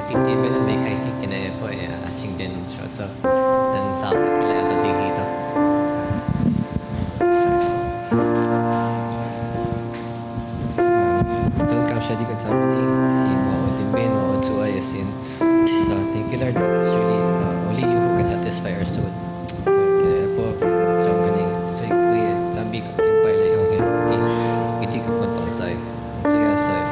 近期没开始今日会清点说做，能少个比来都自己都。Jangan kau syadi kan sama ni si mau timbin mau tua yasin. So thank you Lord, it's really only you who can satisfy our soul. So kaya po so ganing so ikuy zambi ka kin pai lai hong ti iti ka pun tong sai. So ya so ya.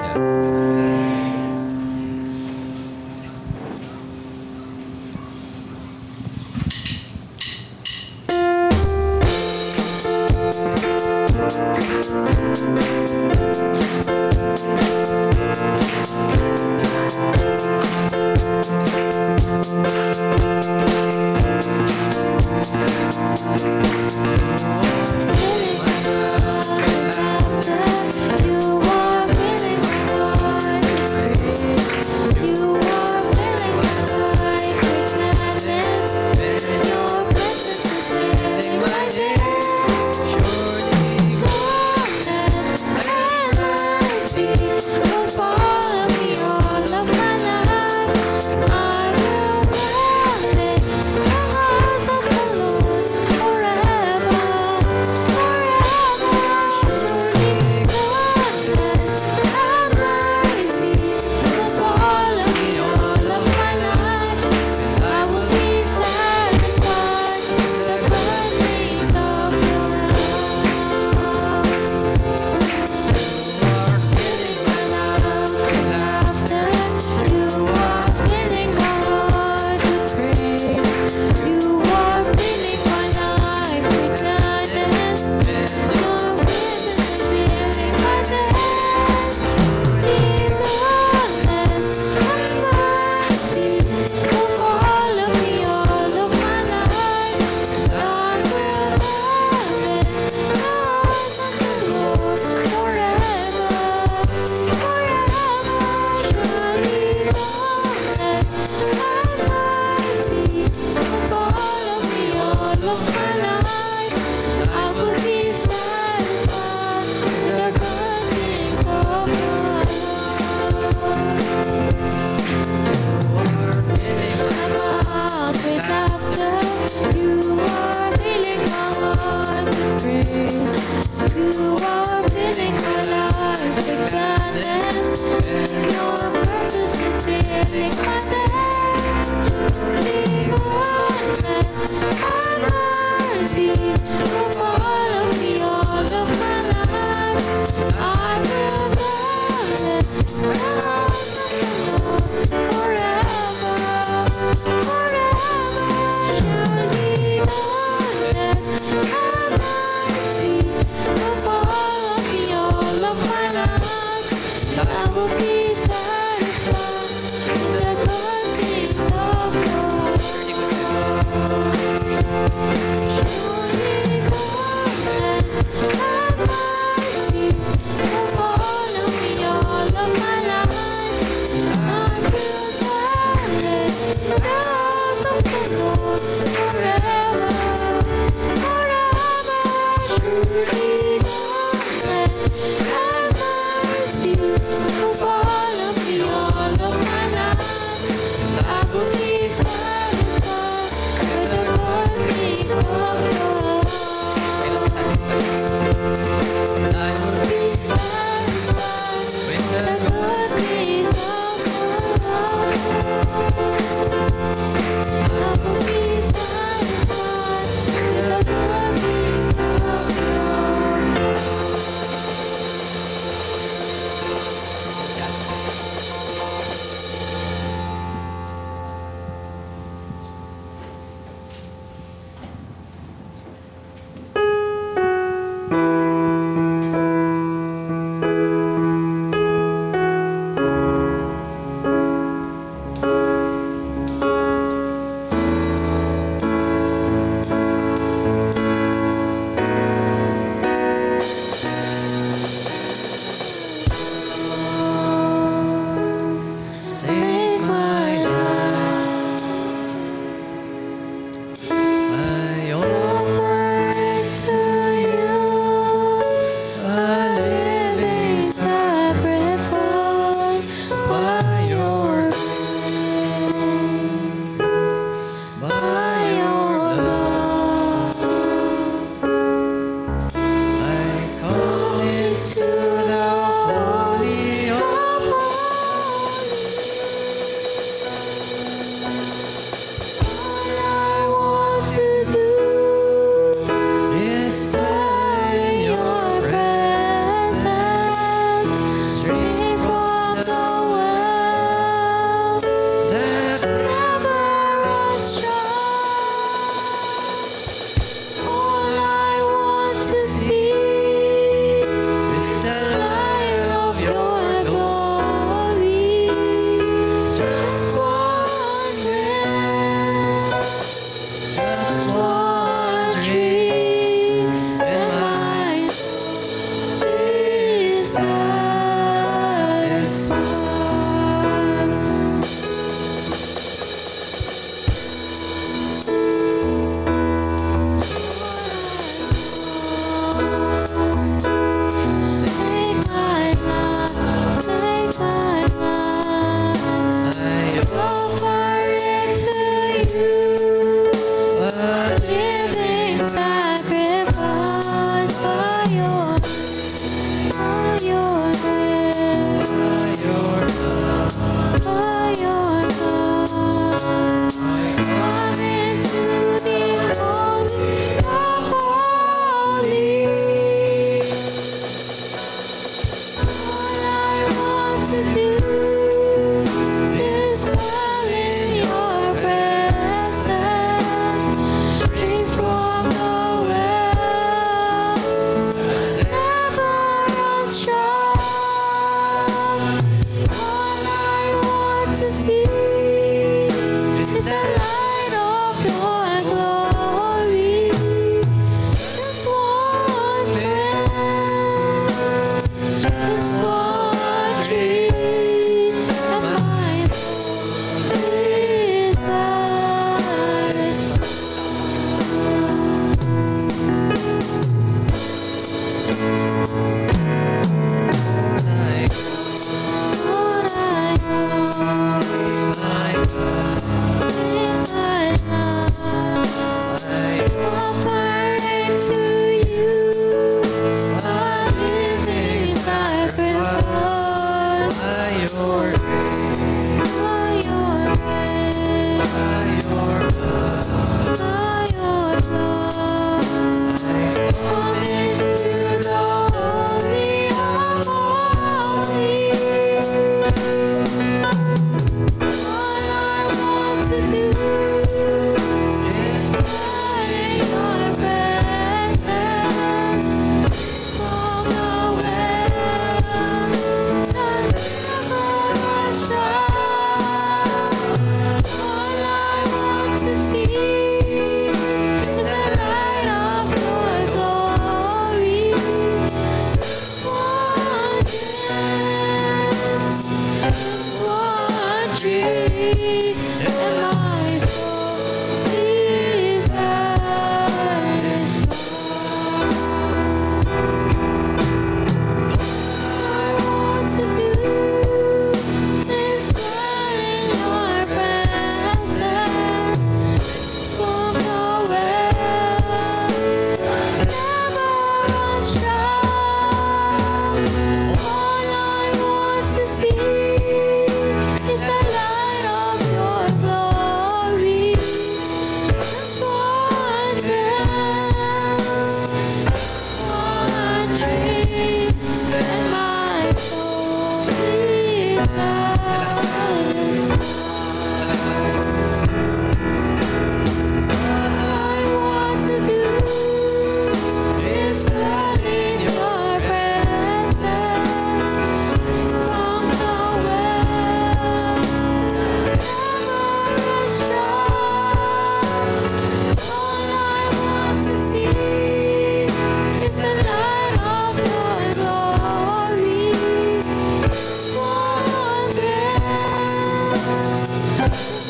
Thank you.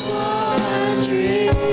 One dream.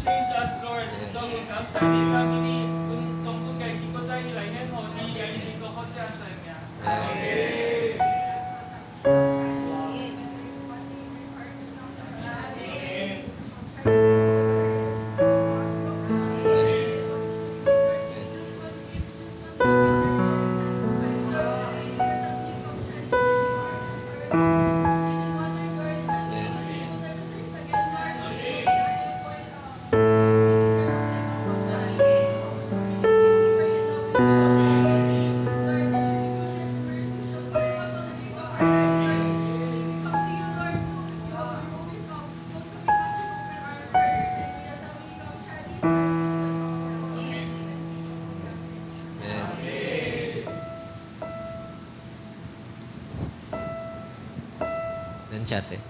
change us, Lord. So kung kamsahin sa amin ni kung songkong kay kiko sa hilayan ho, di ay hindi ko ko sa niya. Then chat eh.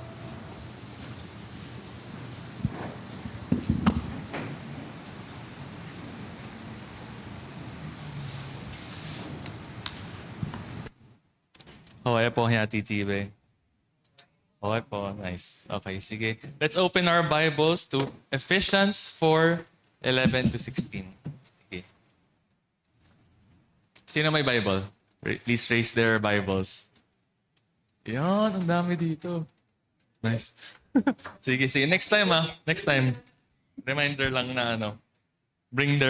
Okay po, Hayati TV. Okay po, nice. Okay, sige. Let's open our Bibles to Ephesians 4:11 to 16. Sige. Sino may Bible? Please raise their Bibles. Yan, ang dami dito. Nice. Sige, sige. Next time Next time. Reminder lang na bring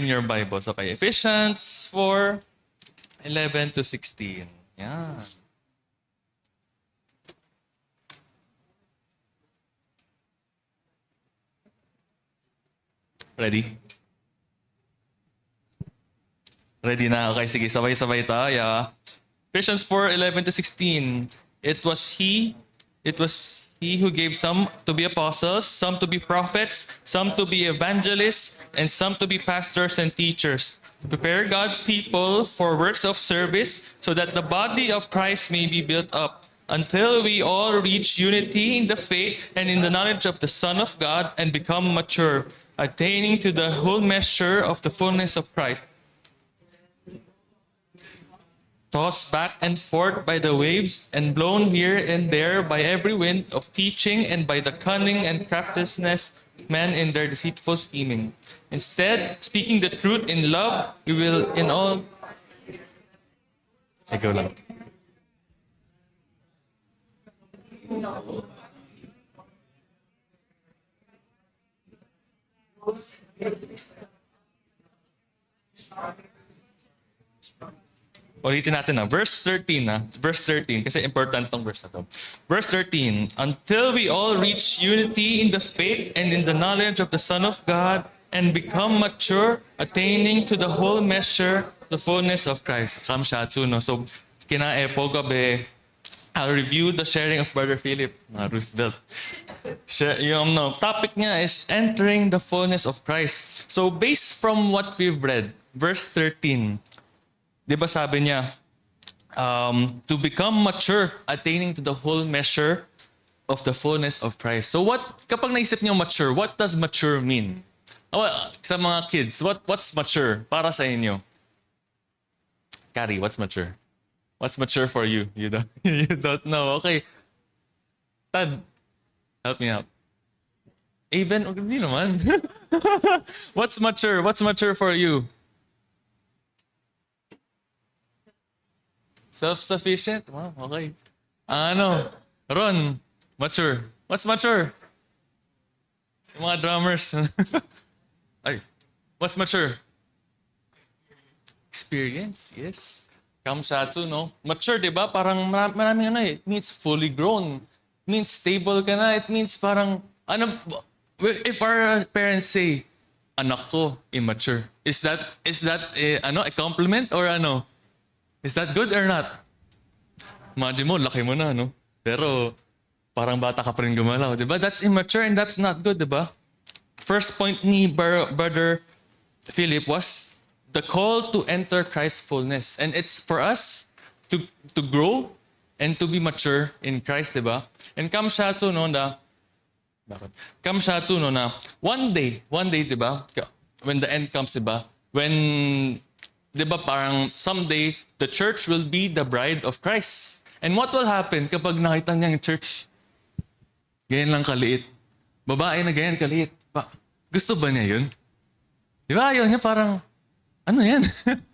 your Bibles. Okay. Ephesians 4:11 to 16. Yan. Ready? Ready na? Okay, sige. Sabay-sabay tayo. Ephesians 4:11 to 16. It was he who gave some to be apostles, some to be prophets, some to be evangelists, and some to be pastors and teachers, to prepare God's people for works of service, so that the body of Christ may be built up, until we all reach unity in the faith and in the knowledge of the Son of God, and become mature, attaining to the whole measure of the fullness of Christ, tossed back and forth by the waves and blown here and there by every wind of teaching and by the cunning and craftiness of men in their deceitful scheming. Instead, speaking the truth in love, we will in all... Sige lang. Ulitin natin Verse 13 Verse 13, kasi important tong verse na to. Verse 13, until we all reach unity in the faith and in the knowledge of the Son of God and become mature, attaining to the whole measure, the fullness of Christ. Kamshatsu, no? So, kinaepo gabi, I'll review the sharing of Brother Philip, Roosevelt. Yung topic niya is entering the fullness of Christ. So, based from what we've read, verse 13, di ba sabi niya, to become mature, attaining to the whole measure of the fullness of Christ. So kapag naisip niyo mature, what does mature mean? Sa mga kids, what's mature para sa inyo? Kari, what's mature? What's mature for you? You don't know. Okay. Tad, help me out. Even, hindi naman. What's mature? What's mature for you? Self-sufficient? Wow, okay. Ron, mature. What's mature? Yung mga drummers. Ay, what's mature? Experience, yes. Kamsatsu, no? Mature, di ba? Parang maraming it means fully grown. It means stable ka na. It means parang, if our parents say, anak ko, immature, is that a compliment or ano? Is that good or not? Imagine mo, laki mo na, no? Pero parang bata ka pa rin gumalaw, di ba? That's immature and that's not good, di ba? First point ni Brother Philip was the call to enter Christ's fullness. And it's for us to grow and to be mature in Christ, di ba? And kamshatsu no na, one day, di ba? When the end comes, di ba? When, di ba parang someday, the church will be the bride of Christ. And what will happen kapag nakita niya yung church? Ganyan lang kaliit. Babae na ganyan kaliit. Gusto ba niya yun? Di ba ayaw niya parang, ano yan?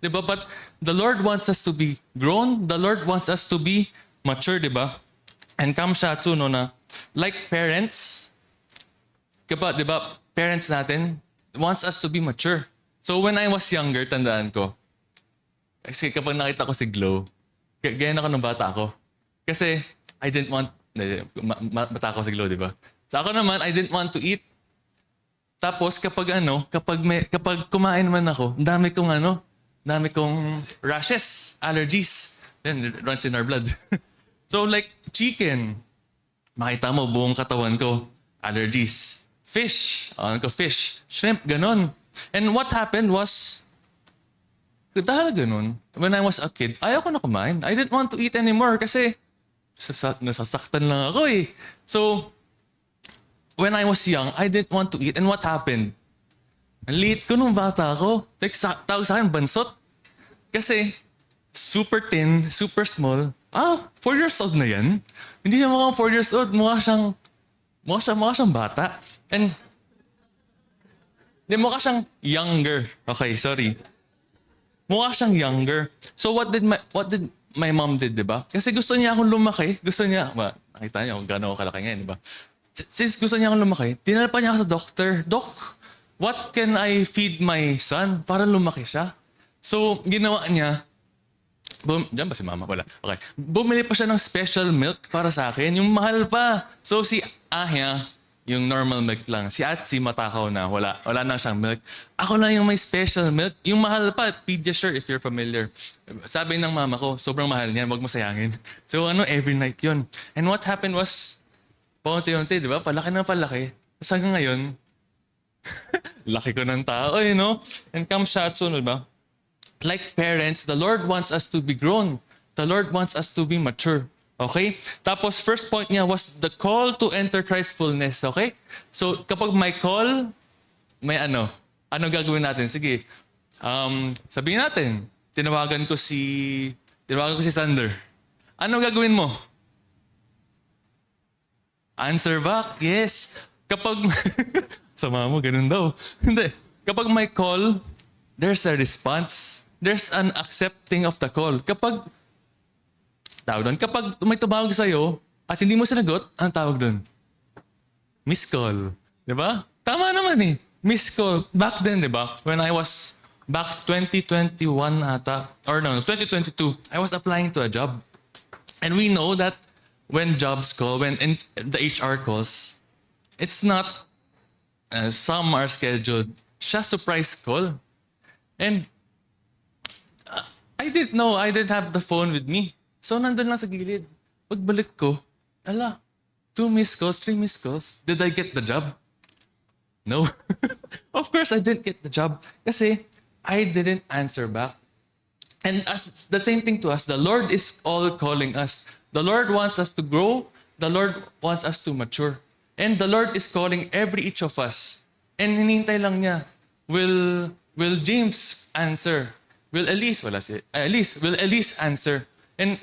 Di ba? But the Lord wants us to be grown. The Lord wants us to be mature, di ba? And kamshatsu, no, na like parents, kapag, di ba, parents natin wants us to be mature. So when I was younger, tandaan ko, actually kapag nakita ko si Glow, ganyan ako nung bata ako. Kasi I didn't want, bata ako si Glow, di ba? So ako naman, I didn't want to eat. Tapos kapag kapag kumain man ako, dami kong rashes, allergies. Then it runs in our blood. So like chicken, makita mo buong katawan ko, allergies. Fish, fish, shrimp, ganon. And what happened was, dahil ganon, when I was a kid, ayaw ko na kumain. I didn't want to eat anymore kasi nasasaktan lang ako eh. So, when I was young, I didn't want to eat. And what happened? Ang liit ko nung bata ako. Like, tawag sa akin, bansot. Kasi, super thin, super small. 4 years old na yan? Hindi na mukhang 4 years old. Mukha siyang bata. And, mukha siyang younger. Okay, sorry. Mukha siyang younger. So, what did my mom did, di ba? Kasi gusto niya akong lumaki. Gusto niya, nakita niya kung gano'n ako kalaki ngayon, di ba? Since gusto niya akong lumaki, dinala pa niya ako sa doctor. Doc, what can I feed my son para lumaki siya? So, ginawa niya, diyan ba si mama? Wala. Okay. Bumili pa siya ng special milk para sa akin. Yung mahal pa. So, si Ahya, yung normal milk lang. Si Atsi, matakaw na. Wala na siyang milk. Ako lang yung may special milk. Yung mahal pa, Pediasure, if you're familiar. Sabi ng mama ko, sobrang mahal niyan, wag mo sayangin. So, every night yun. And what happened was, paunti-unti, di ba? Palaki na palaki. Tapos hanggang ngayon, laki ko ng tao, And kamshatsu, di ba? Like parents, the Lord wants us to be grown. The Lord wants us to be mature. Okay? Tapos, first point niya was the call to enter Christ's fullness. Okay? So, kapag may call, may ano gagawin natin? Sige. Sabihin natin, tinawagan ko si Sander. Ano gagawin mo? Answer back, yes. Kapag, sama mo, ganun daw. Hindi. Kapag may call, there's a response. There's an accepting of the call. Kapag may tumawag sa'yo at hindi mo sinagot, ang tawag doon? Miss call. Di ba? Tama naman eh. Miss call. Back then, di ba? When I was back 2021 ata, or no, 2022, I was applying to a job. And we know that when jobs call, when the HR calls, it's not, some are scheduled, siya surprise call. And I didn't know, I didn't have the phone with me. So nandun lang sa gilid. Pagbalik ko, 2 missed calls, 3 missed calls. Did I get the job? No. Of course, I didn't get the job. Kasi I didn't answer back. And as the same thing to us, the Lord is all calling us. The Lord wants us to grow. The Lord wants us to mature. And the Lord is calling each of us. And hinihintay lang niya, will James answer? Will Elise answer? And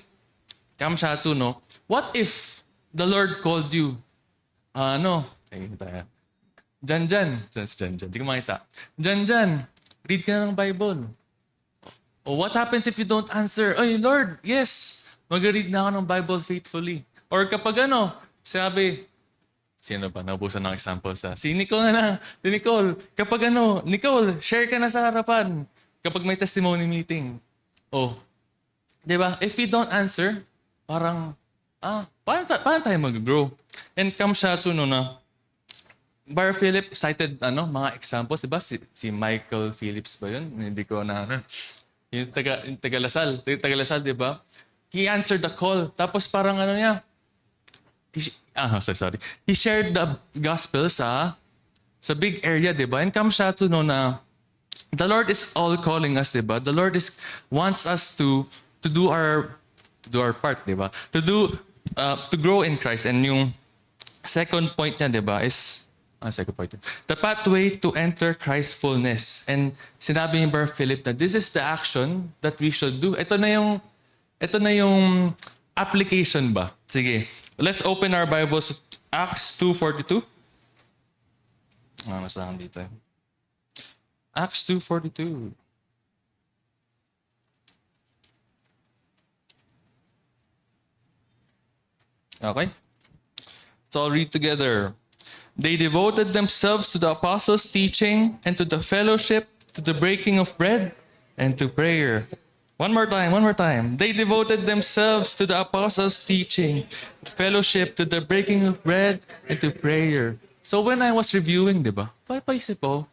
kamshatsu, no? What if the Lord called you? Jan, di ko makita. Jan, read ka na ng Bible. O what happens if you don't answer? Ay, Lord, yes, mag-read na ako ng Bible faithfully. Or kapag sabi, sino ba? Naubusan ng example si Nicole na lang. Si Nicole, kapag Nicole, share ka na sa harapan. Kapag may testimony meeting. Di ba? If you don't answer, parang, paano tayo mag-grow? And kamshatsu, na, Bar Philip cited mga examples, di ba? Si Michael Phillips ba yun? Hindi ko yung taga Lasal, di ba? He answered the call. Tapos parang he shared the gospel sa big area, di ba? And kamshatsu, na the Lord is all calling us, di ba? The Lord wants us to do our part, di ba? To grow in Christ. And yung second point niya, di ba, is the pathway to enter Christ's fullness. And sinabi ni Brother Philip that this is the action that we should do. Ito na yung application ba? Sige. Let's open our Bibles to Acts 2:42. Masahan dito eh. Acts 2:42. Okay? Let's all read together. They devoted themselves to the apostles' teaching and to the fellowship, to the breaking of bread, and to prayer. One more time. They devoted themselves to the apostles' teaching, to fellowship, to the breaking of bread, and to prayer. So when I was reviewing, di ba? Paisip ko,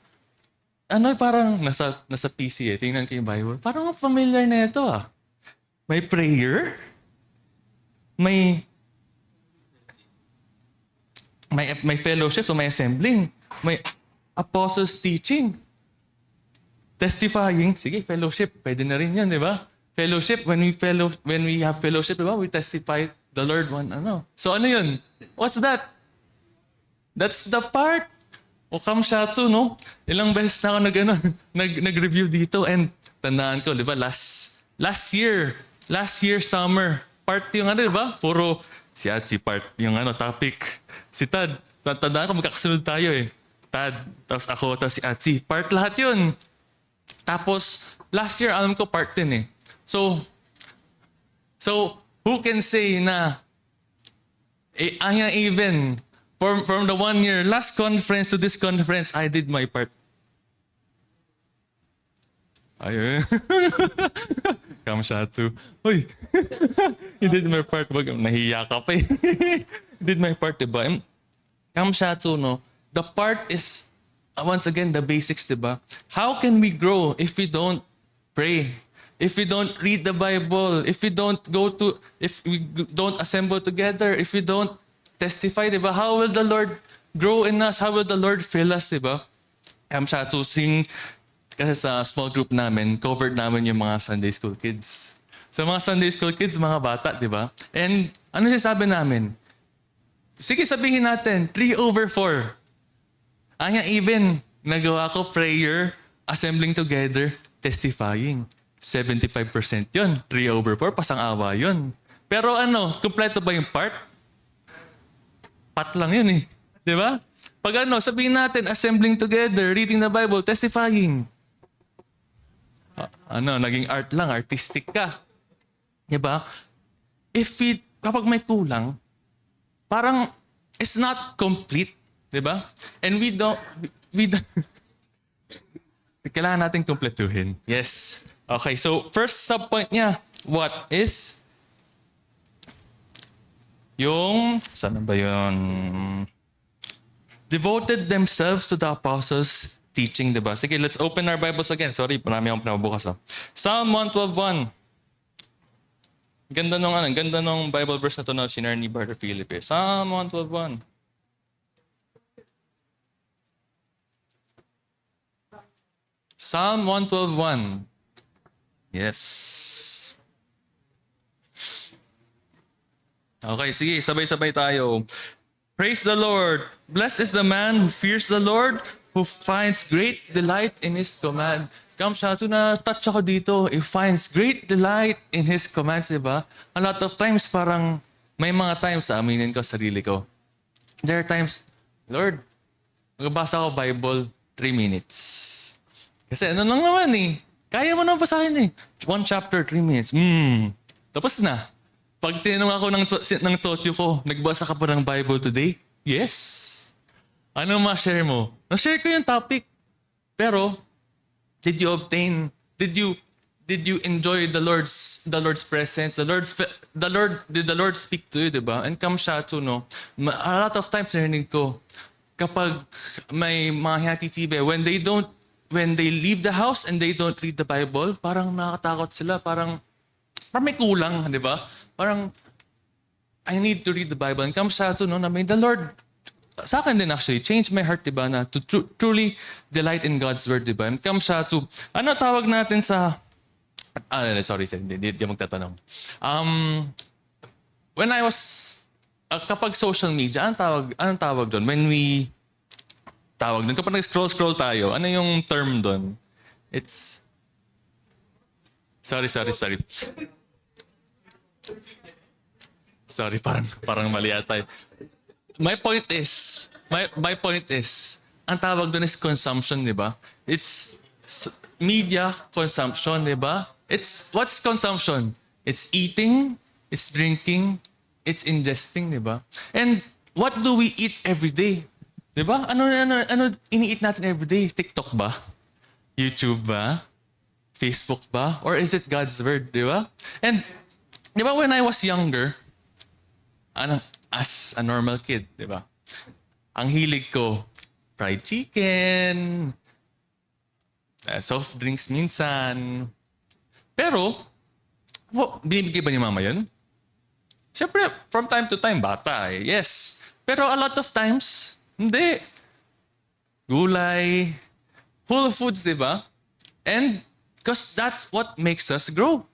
parang nasa PC eh. Tingnan ko yung Bible. Parang familiar na ito ah. May prayer. May fellowship, so may assembling. May apostles teaching. Testifying. Sige, fellowship. Pwede na rin yan, di ba? Fellowship, when we have fellowship, di ba? We testify the Lord one, So ano yun? What's that? That's the part. O kamshatsu, no? Ilang beses na ako nag-review dito and tandaan ko, di ba? Last year summer, part yung di ba? Puro si Atsi part yung topic. Si Tad, tandaan ko magkakasunod tayo eh. Tad, tapos ako, tapos si Atsi. Part lahat yun. Tapos, last year, alam ko part din eh. So who can say na even from the 1 year last conference to this conference, I did my part. Ayun. Kamshatsu. Uy. You did my part. Nahiya ka pa eh. You did my part, diba? Kamshatsu, no? The part is, once again, the basics, diba? How can we grow if we don't pray? If we don't read the Bible? If we don't don't assemble together? If we don't testify, diba? How will the Lord grow in us? How will the Lord fill us, diba? Kamshatsu, kasi sa small group namin, covered namin yung mga Sunday school kids. So mga Sunday school kids, mga bata, di ba? And ano sabi namin? Sige, sabihin natin, 3/4. Even, nagawa ko prayer, assembling together, testifying. 75% yun. 3/4, pasang-awa yun. Pero kumpleto ba yung part? Pat lang yun eh. Di ba? Pag sabihin natin, assembling together, reading the Bible, testifying. Naging art lang, artistic ka. Diba? Kapag may kulang, parang it's not complete. Diba? And we don't kailangan natin kumpletuhin. Yes. Okay, so first subpoint niya, what is saan ba yun? Devoted themselves to the apostles' teaching, diba? Sige, let's open our Bibles again. Sorry, marami akong pinabukas. Psalm 112:1. Ganda nung Bible verse na to na shinare ni Brother Philip. Psalm 112:1. Psalm 112:1. Yes. Okay, sige, sabay-sabay tayo. Praise the Lord. Blessed is the man who fears the Lord, who finds great delight in His command. Kamshatsu, na touch ako dito. He finds great delight in His commands, diba? A lot of times parang may mga times, aminin ko sarili ko. There are times, Lord, magbasa ako Bible 3 minutes. Kasi lang naman eh. Kaya mo naman basahin eh. 1 chapter, 3 minutes. Tapos na. Pag tinanong ako ng tsotyo ko, nagbasa ka pa ng Bible today? Yes. Ano ma-share mo? Na-share ko yung topic. Pero, did you enjoy the Lord's presence? Did the Lord speak to you, diba? And kamshatsu, no? A lot of times narinig ko, kapag may mga hinatitibe, when they leave the house and they don't read the Bible, parang nakakatakot sila, parang may kulang, di ba? Parang, I need to read the Bible. And kamshatsu, no? Na may the Lord, sa akin din actually, changed my heart, di ba? Na to truly delight in God's Word, di ba? And kamshatsu, ano tawag natin sa, sorry, hindi magtatanong. When I was, kapag social media, anong tawag doon? When we, kapag nag-scroll tayo, ano yung term doon? It's, sorry. Sorry, parang mali ata. My point is, ang tawag doon is consumption, di ba? It's media consumption, di ba? What's consumption? It's eating, it's drinking, it's ingesting, di ba? And what do we eat every day? Di ba? Ano iniit natin every day? TikTok ba? YouTube ba? Facebook ba? Or is it God's Word, di ba? And, di ba, when I was younger, as a normal kid, di ba? Ang hilig ko, fried chicken, soft drinks minsan. Pero, binibigay ba ni mama yun? Siyempre, from time to time, bata eh. Yes. Pero a lot of times, hindi. Gulay, whole foods, di ba? And, because that's what makes us grow.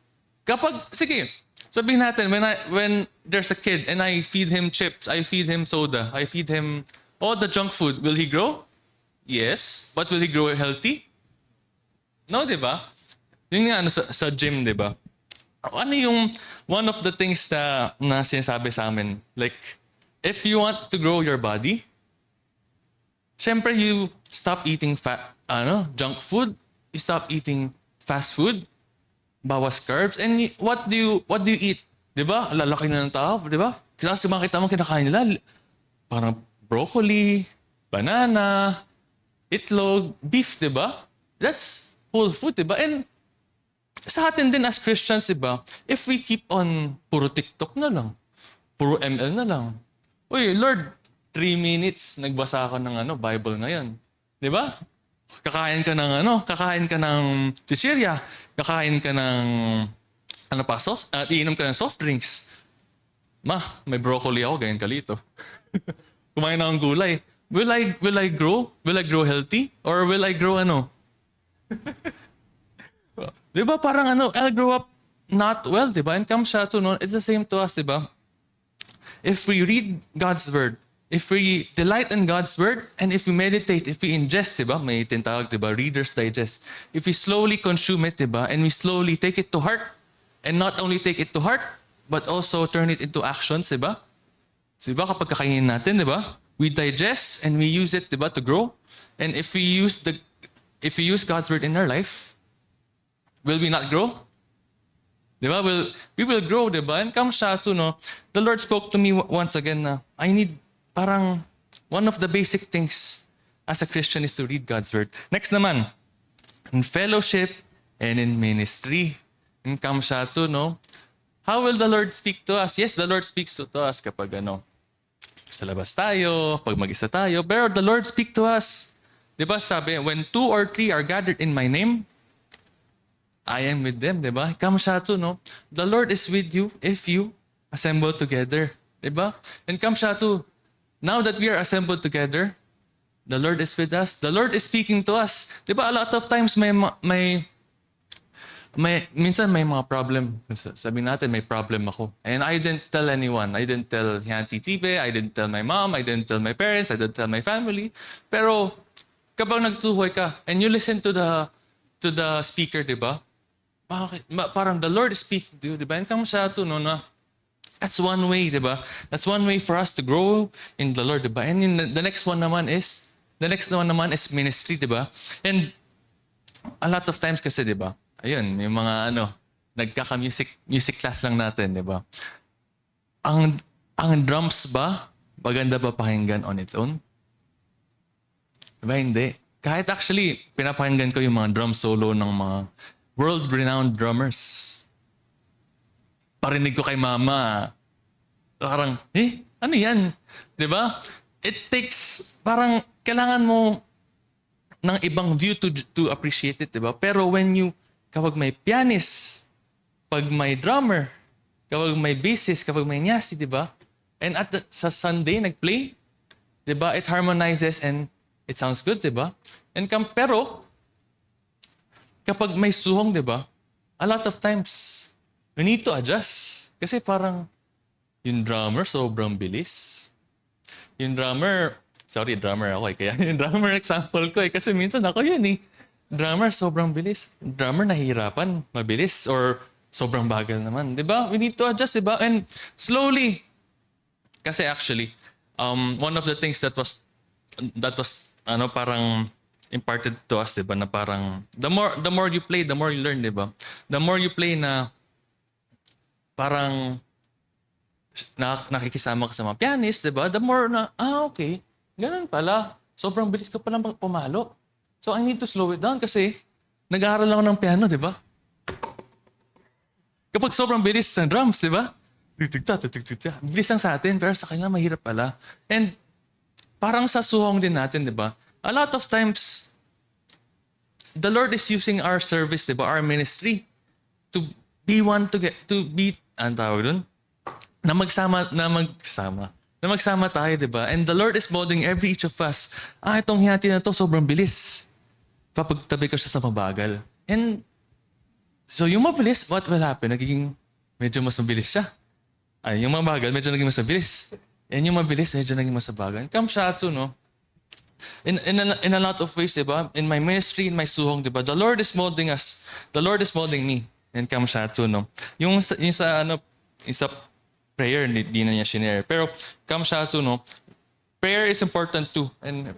Sige, sabihin natin, when there's a kid and I feed him chips, I feed him soda, I feed him all the junk food, will he grow? Yes. But will he grow healthy? No, di ba? Yun nga sa gym, di ba? Ano yung one of the things na sinasabi sa amin? Like, if you want to grow your body, syempre you stop eating junk food, you stop eating fast food, bawas carbs, and what do you eat? Di ba? Lalaki na ng tao, di ba? Kasi makita mo kinakain nila, parang broccoli, banana, itlog, beef, di ba? That's whole food, di ba? And sa atin din as Christians, di ba? If we keep on puro TikTok na lang, puro ML na lang. Uy, Lord, 3 minutes nagbasa ako ng Bible ngayon. Di ba? Kakain ka ng chichirya, kakain ka ng iinom ka ng soft drinks. Ma, may broccoli ako, ganyan kalito. Kumain na ng gulay. Will I grow? Will I grow healthy? Or will I grow Di ba parang I'll grow up not well, di ba? And comes siya to, it's the same to us, di ba? If we read God's Word, if we delight in God's Word, and if we meditate, if we ingest, di ba? May tinatawag, di ba? Reader's Digest. If we slowly consume it, di ba? And we slowly take it to heart, and not only take it to heart, but also turn it into actions, di ba? So, di ba kapag kakainin natin, di ba? We digest and we use it, di ba, to grow. And if we use God's Word in our life, will we not grow? Di ba? We will grow, di ba? And comes siya to, the Lord spoke to me once again na I need parang one of the basic things as a Christian is to read God's Word. Next naman, in fellowship and in ministry. And comes siya to, how will the Lord speak to us? Yes, the Lord speaks to us kapag sa labas tayo, pag mag-isa tayo. Pero the Lord speak to us. Di ba sabi, when 2 or 3 are gathered in my name, I am with them, di ba? Come siya to, the Lord is with you if you assemble together. Di ba? And come siya to, now that we are assembled together, the Lord is with us. The Lord is speaking to us. Di ba? A lot of times minsan may mga problem. Sabi natin, may problem ako. And I didn't tell anyone. I didn't tell Auntie Tibe. I didn't tell my mom. I didn't tell my parents. I didn't tell my family. Pero kapag nagtuhoy ka and you listen to the speaker, di ba? Parang the Lord is speaking to you, di ba? And come siya to, that's one way, di ba? That's one way for us to grow in the Lord, di ba? And the next one naman is ministry, di ba? And a lot of times kasi, di ba? Ayun, yung mga nagkaka-music class lang natin, di ba? Ang drums ba, maganda ba pakinggan on its own? Di ba? Hindi. Kahit actually, pinapakinggan ko yung mga drum solo ng mga world-renowned drummers. Parinig ko kay mama, parang, ano yan? Di ba? It takes, parang, kailangan mo ng ibang view to appreciate it, di ba? Pero kapag may pianist, pag may drummer, kapag may bassist, kapag may nyasi, di ba? And sa Sunday, nag-play, di ba? It harmonizes and it sounds good, di ba? Pero, kapag may suhong, di ba? A lot of times, we need to adjust. Kasi parang, yung drummer, sobrang bilis. Yung drummer ako eh. Kaya yung drummer example ko eh. Kasi minsan ako yun eh. Drummer, sobrang bilis. Drummer, nahihirapan, mabilis, or sobrang bagal naman. Di ba? We need to adjust, di ba? And slowly, kasi actually, one of the things that was parang imparted to us, 'di ba? Na parang the more you play, the more you learn, 'di ba? The more you play na parang nakikisama ka sa mga pianist, 'di ba? The more na okay, ganun pala. Sobrang bilis ka pala pumalo. So I need to slow it down kasi nag-aaral ako ng piano, 'di ba? Kapag sobrang bilis sa drums, 'di ba? Bilis lang sa atin, pero sa kanila mahirap pala. And parang sa suhong din natin, 'di ba? A lot of times the Lord is using our service, 'di ba? Our ministry to be ang tawag dun? Na magsama tayo, 'di ba? And the Lord is molding every each of us. Itong hiyati na to sobrang bilis. Papagtabi ko siya sa mabagal. And so yung mabilis, what will happen? Nagiging medyo mas mabilis siya. Yung mabagal, medyo naging mas mabilis. And yung mabilis, medyo naging mas mabagal. Kamshatsu, no? In a lot of ways, diba? In my ministry, in my suhong, diba? The Lord is molding us. The Lord is molding me. And kamshatsu, no? Yung sa prayer, di na niya shinare. Pero kamshatsu, no? Prayer is important too. And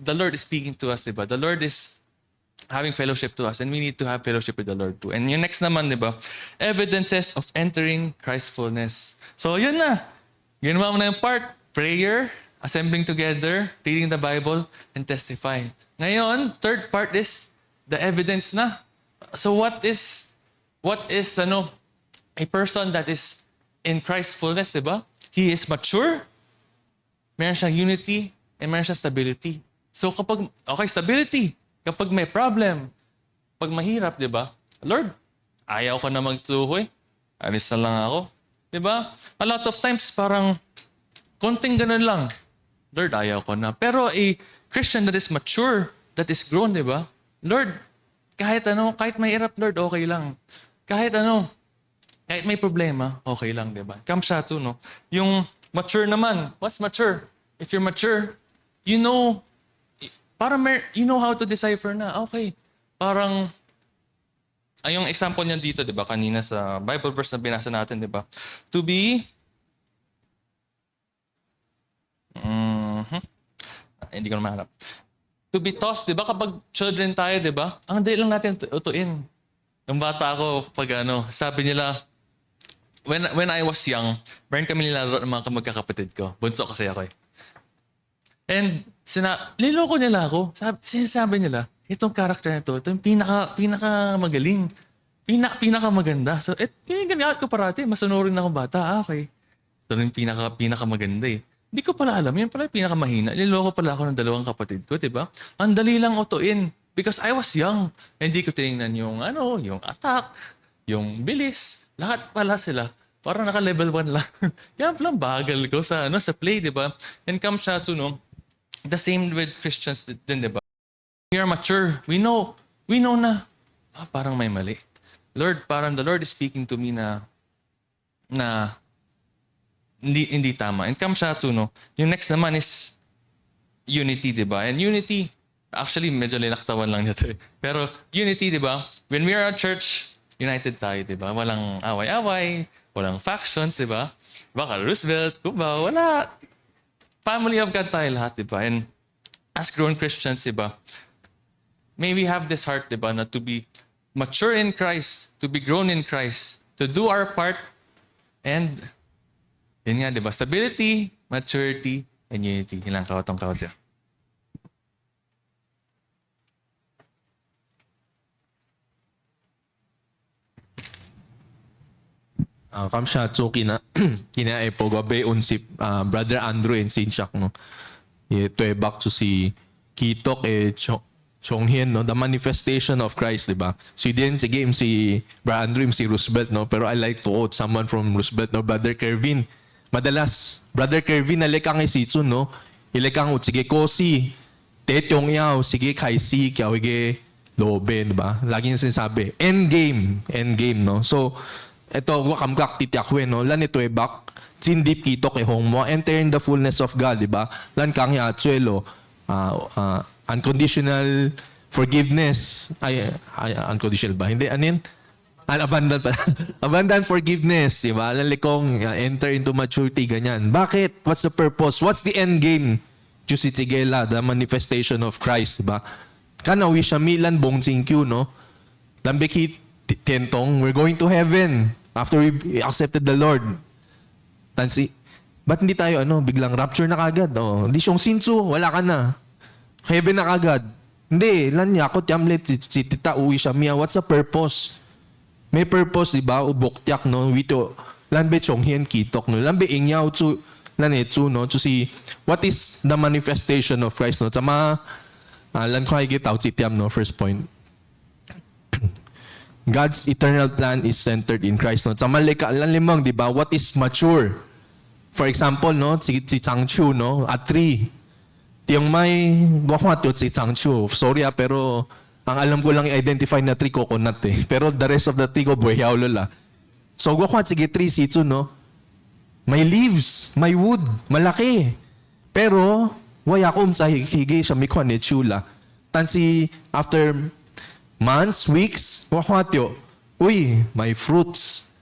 the Lord is speaking to us, diba? The Lord is having fellowship to us, and we need to have fellowship with the Lord too. And yung next naman, diba? Evidences of entering Christ's fullness. So, yun na. Ginawa mo na yung part. Prayer, assembling together, reading the Bible, and testify. Ngayon, third part is the evidence na. So what is a person that is in Christ's fullness, diba? He is mature, meron siyang unity, and meron siyang stability. So stability. Kapag may problem, pag mahirap, diba? Lord, ayaw ka na magtuhoy. Alis na lang ako. Diba? A lot of times, parang konting ganun lang. Lord, ayaw ko na. Pero a Christian that is mature, that is grown, diba? Lord, kahit mahirap, Lord, okay lang. Kahit may problema, okay lang, diba? Kamshatsu, no? Yung mature naman, what's mature? If you're mature, you know how to decipher na, okay. Parang, yung example niya dito, di ba, kanina sa Bible verse na binasa natin, di ba? To be, hindi ko na mahanap. To be tossed, di ba, kapag children tayo, di ba, ang dali lang natin utuin. Yung bata ako, sabi nila, when I was young, meron kami nilalaro ng mga magkakapatid ko. Bunso kasi ako eh. And niloko nila ako. Sinasabi nila, itong character na ito yung pinaka magaling. Pinaka maganda. So, ganyan ko parati. Masunurin akong bata. Okay. Ito yung pinaka maganda eh. Hindi ko pala alam. Yan pala yung pinaka mahina. Niloko pala ako ng dalawang kapatid ko, diba? Ang dali lang utuin. Because I was young. Hindi ko tinignan yung attack, yung bilis. Lahat pala sila. Parang naka-level 1 lang. Kaya palang bagal ko sa play, diba? And kamshatsu, no? The same with Christians din, diba? We are mature. We know na, parang may mali. Lord, parang the Lord is speaking to me na hindi tama. And kamshatsu, no? Yung next naman is unity, diba? And unity, actually, medyo linaktawan lang nito eh. Pero unity, diba? When we are at church, united tayo, diba? Walang away-away, walang factions, diba? Baka Roosevelt, Cuba, wala. Family of God tayo lahat, diba? And as grown Christians, diba? May we have this heart, diba? Na to be mature in Christ, to be grown in Christ, to do our part, and yun nga, diba? Stability, maturity, and unity. Ilang kawat siya. Kamshatsu kina epo gabi unsip Brother Andrew and Sinchak, no. Ito back to si Kitok Chonghien, no, the manifestation of Christ, di ba? So din si game si Brother Andrew si Roosevelt, no, pero I like to quote someone from Roosevelt, no, Brother Kervin. Madalas Brother Kervin nalikang isitsun, no. Ilikang sige kosi tetong yaw sige kaisi kyaw ige lobe, di ba? Laging sinasabi end game, no. So ito, wakamkak titiakwe, no? Lan ito bak, sindip kito kay hong mo, enter in the fullness of God, di ba? Lan kang atsuelo, unconditional forgiveness, unconditional ba? Hindi, anin? Abundant pa. Abundant forgiveness, di ba? Lan likong, enter into maturity, ganyan. Bakit? What's the purpose? What's the end game? Jusi Tigela, the manifestation of Christ, diba? Kana wi siya milan bong singkyu, no? Lambeki tentong, we're going to heaven after we accepted the Lord. Tansi, ba't hindi tayo biglang rapture na kagad? Oh, hindi siyong sinsu, wala ka na. Heaven na kagad. Hindi, lan niya ako tiamlet si tita uwi siya miya. What's the purpose? May purpose, di ba? Ubok tiyak, no? Wito, lan be chong hien kitok, no? Lan be ingyaw tu, lan etsu, no? To see, what is the manifestation of Christ, no? Tama, lan ko ay gitaw tiam, no? First point. God's eternal plan is centered in Christ, no? Tama, lan limang, di ba? What is mature? For example, no? Si Changchu, no? At 3. Tiyong may guwakmat yun si Changchu. Sorry pero ang alam ko lang i-identify na 3 coconut eh. Pero the rest of the 3 ko buhayaw lola. So guwakmat sige 3 sitsu, no? May leaves, may wood, malaki. Pero waya ko sa higi siya mikwan ni chula. Tansi after months, weeks, guwakmat yo. Uy, may fruits.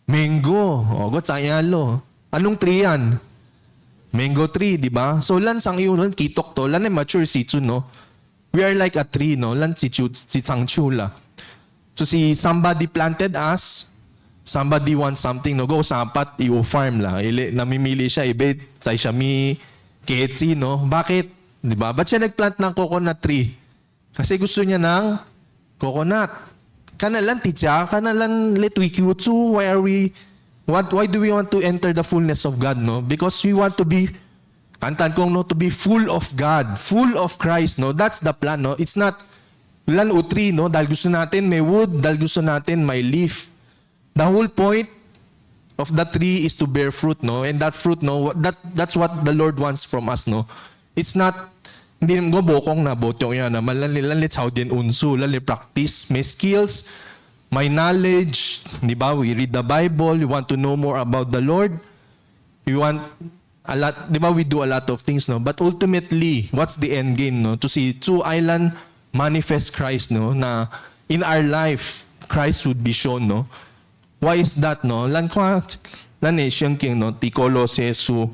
Mango. O, got sa yalo. Anong tree yan? Mango tree, di ba? So, lan sang iyo, lan kitok to, lan ay mature sitsu, no? We are like a tree, no? Lan si Changchula. So, si somebody planted us, somebody wants something, no? Go sapat, i-farm la. Namimili siya, ibe, say siya mi ketsi, no? Bakit? Di ba? Ba't siya nagplant ng coconut tree? Kasi gusto niya ng coconut. Kanalan titya, kanalan letwikutsu, why do we want to enter the fullness of God, no? Because we want to be, kantan kong, no, to be full of God, full of Christ, no? That's the plan, no? It's not, lan utri, no? Dahil gusto natin may wood, dahil gusto natin may leaf. The whole point of the tree is to bear fruit, no? And that fruit, no, that's what the Lord wants from us, no? It's not, hindi mo bokong na botong yan, na malanlit how din unsu, lalit practice, may skills, my knowledge, di ba? We read the Bible, we want to know more about the Lord. We want a lot, di ba? We do a lot of things, no? But ultimately, what's the end game, no? To see Two Island manifest Christ, no? Na in our life, Christ would be shown, no? Why is that, no? Lan siyang king, no? Ti Kolosesu,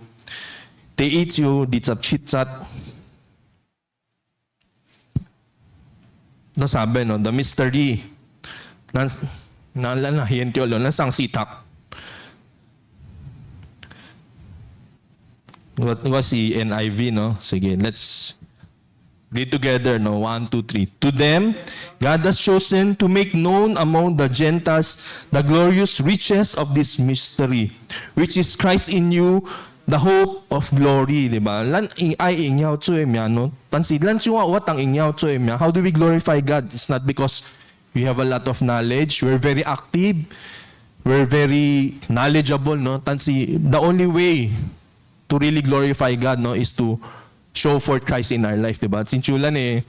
te ityu, di tsap chitsat. No, sabi, no? The mystery. Nalalahiyan ko lang, nasang sitak. What was si NIV, no? Sige, let's read together, no? 1, 2, 3. To them, God has chosen to make known among the Gentiles the glorious riches of this mystery, which is Christ in you, the hope of glory, di ba? Lan ay ingyaw tsu emya, no? Tansi, lan tsu wat ang ingyaw tsu emya. How do we glorify God? It's not because we have a lot of knowledge. We're very active. We're very knowledgeable, no? Tansi, the only way to really glorify God, no, is to show forth Christ in our life, diba? Sinchulan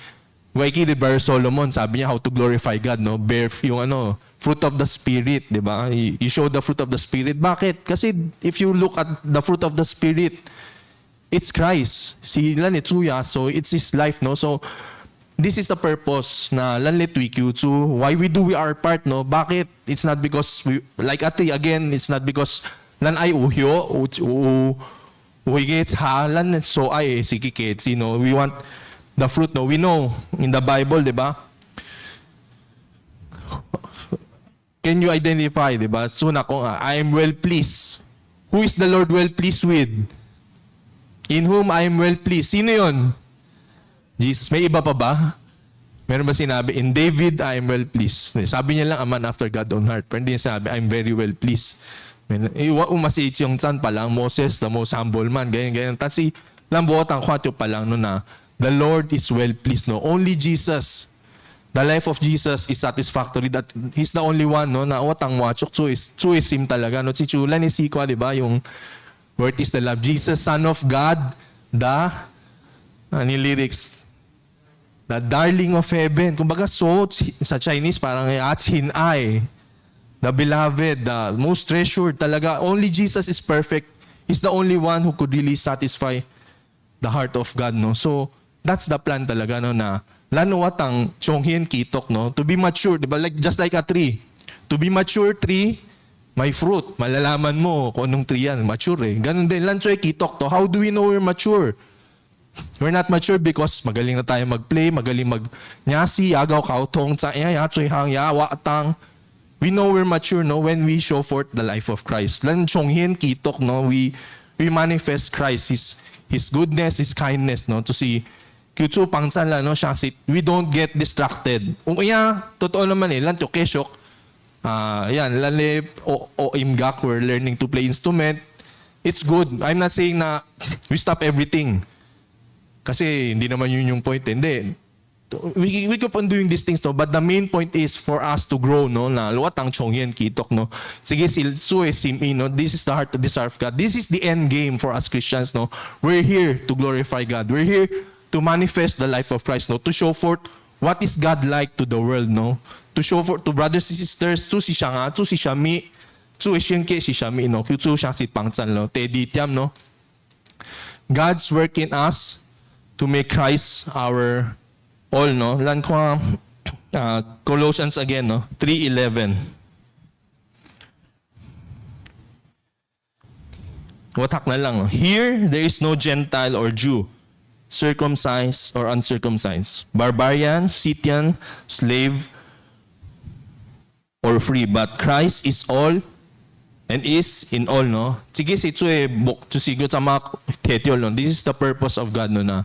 Waiki de Bar Solomon, sabi niya how to glorify God, no? Bear yung fruit of the Spirit, diba? You show the fruit of the Spirit. Bakit? Kasi if you look at the fruit of the Spirit, it's Christ. Sila ni Tsuya, so it's His life, no? So, this is the purpose na lanlit wikyu why we do our part, no? Bakit? It's not because we, like ati again, it's not because lan ay uhyo uhigits ha lan so ay sikikits, you know. We want the fruit, no? We know in the Bible, di ba? Can you identify, di ba? Suna ko nga, I am well pleased. Who is the Lord well pleased with? In whom I am well pleased. Sino yun? Jesus. May iba pa ba? Meron ba sinabi? In David, I am well pleased. Sabi niya lang, a man after God's own heart. Pero hindi niya sabi, I'm very well pleased. Umasiit yung son pa lang, Moses, the most humble man, ganyan. Kasi lang buot ang kwatyo pa lang no, na the Lord is well pleased. No? Only Jesus, the life of Jesus is satisfactory. That He's the only one, no, na otang wachok. So is Him talaga. No? Si Chula ni Sikwa, di ba? Yung word is the love. Jesus, Son of God, ni lyrics, the darling of heaven. Kumbaga, so sa Chinese, parang Atsin Ai. The beloved, the most treasured talaga. Only Jesus is perfect. He's the only one who could really satisfy the heart of God, no? So, that's the plan talaga, no, na lanuwat ang chonghien kitok, no? To be mature, di ba? Like, just like a tree. To be mature tree, may fruit. Malalaman mo kung anong tree yan. Mature eh. Ganun din. Lanchoy kitok to. How do we know we're mature? We're not mature because magaling na tayo mag-play, magaling mag-nyasi, agaw, kautong, ya, tsuy hang, ya, watang. We know we're mature, no, when we show forth the life of Christ. Lan chonghin kitok, no, we manifest Christ, His goodness, His kindness, no, to see kyutsu pangsan la, no, siya sit. We don't get distracted. Iya, totoo naman lan to keshok. Yan, lale o imgak, we're learning to play instrument. It's good. I'm not saying na we stop everything. Kasi hindi naman yun yung point. Hindi. We keep on doing these things, no? But the main point is for us to grow, no? Na luwat ang chongyan kitok, no? Sige, sue simi, no? This is the heart to deserve God. This is the end game for us Christians, no? We're here to glorify God. We're here to manifest the life of Christ, no? To show forth what is God like to the world, no? To show forth to brothers and sisters, to si siya nga, to si siya mi, to siya si siya mi, no? Kyutsu siya si pangsan, no? Tedi tiam, no? God's work in us to make Christ our all, no? Lan kwa Colossians again, no? 3:11. Watak na lang, no? Here, there is no Gentile or Jew, circumcised or uncircumcised, barbarian, Scythian, slave, or free. But Christ is all and is in all, no? Sige, si Tsue, bok, sige, sama, tetiol, no? This is the purpose of God, no? Na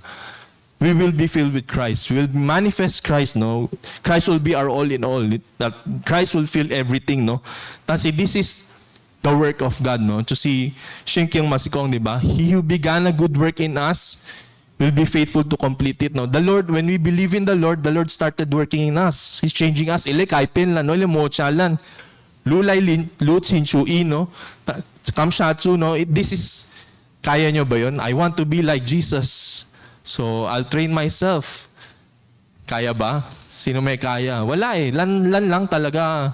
we will be filled with Christ. We will manifest Christ, no? Christ will be our all in all. That Christ will fill everything, no? Kasi this is the work of God, no? To see, Shinkyang Masikong, di ba? He who began a good work in us will be faithful to complete it, no? The Lord, when we believe in the Lord started working in us. He's changing us. Ile kaipin lan, no? Ile mo chalan. Lulay lut sinshui, no? Kamshatsu, no? This is, kaya nyo ba yun? I want to be like Jesus. So, I'll train myself. Kaya ba? Sino may kaya? Wala eh. Lan lang talaga.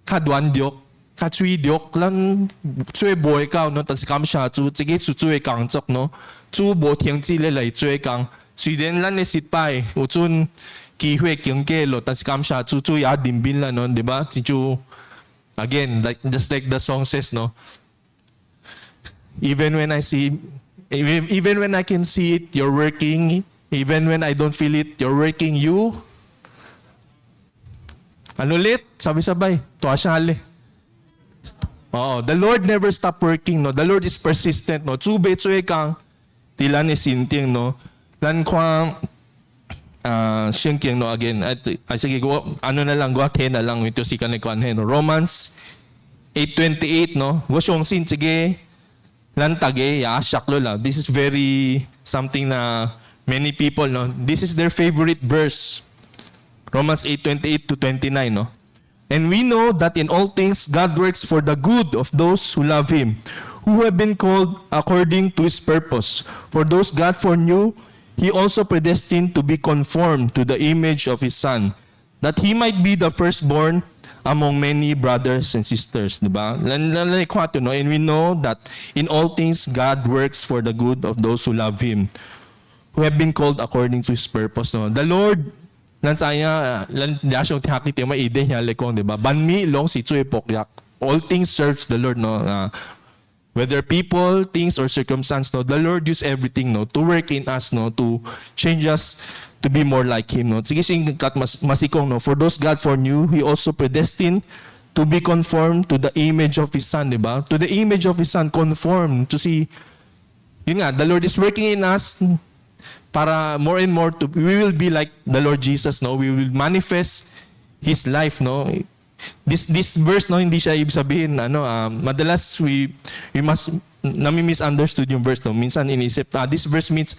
Kadwan diok. Katsui diok. Lan tsue boy ka, no? Tas kam siya. Sige, tsue kang tsok, no? Tsu bo tiang zile lai tsue kang. Sweden lan le sit pai. Utsun kihui kiang kelo. Tas kam siya. Tsu ya dimbin la, no? Diba? Sinchu, again, just like the song says, no? Even when I can see it, you're working. Even when I don't feel it, you're working. You. Ano ulit? Sabi-sabay. Tuwa siya hali. Oh, the Lord never stop working, no? The Lord is persistent, no? Tsube tsue kang tilan is sinting, no? Lan kwang shinking, no? Again, sige, ano na lang, gwa 10 na lang. Ito si kanikwan, no? Romans 8:28, no? Wasyong sin, sige, lantage, ya, shaklo la. This is very something na many people, no? This is their favorite verse. Romans 8:28 to 29, no? And we know that in all things God works for the good of those who love Him, who have been called according to His purpose. For those God foreknew, He also predestined to be conformed to the image of His Son, that He might be the firstborn among many brothers and sisters, diba? No? And we know that in all things God works for the good of those who love Him, who have been called according to His purpose. No? The Lord, diba? Banmi long si Tsue Pokyak. All things serves the Lord, no? Whether people, things, or circumstance, no? The Lord use everything, no? To work in us, no? To change us to be more like Him, no? Sige sing kat masikong, no? For those God foreknew, He also predestined to be conformed to the image of His Son, diba? To the image of His Son, conform, to see, yun nga, the Lord is working in us para more and more to, we will be like the Lord Jesus, no? We will manifest His life, no? This verse, no, hindi siya ibig sabihin, madalas we must, nami-misunderstood yung verse, no? Minsan inisip, this verse means,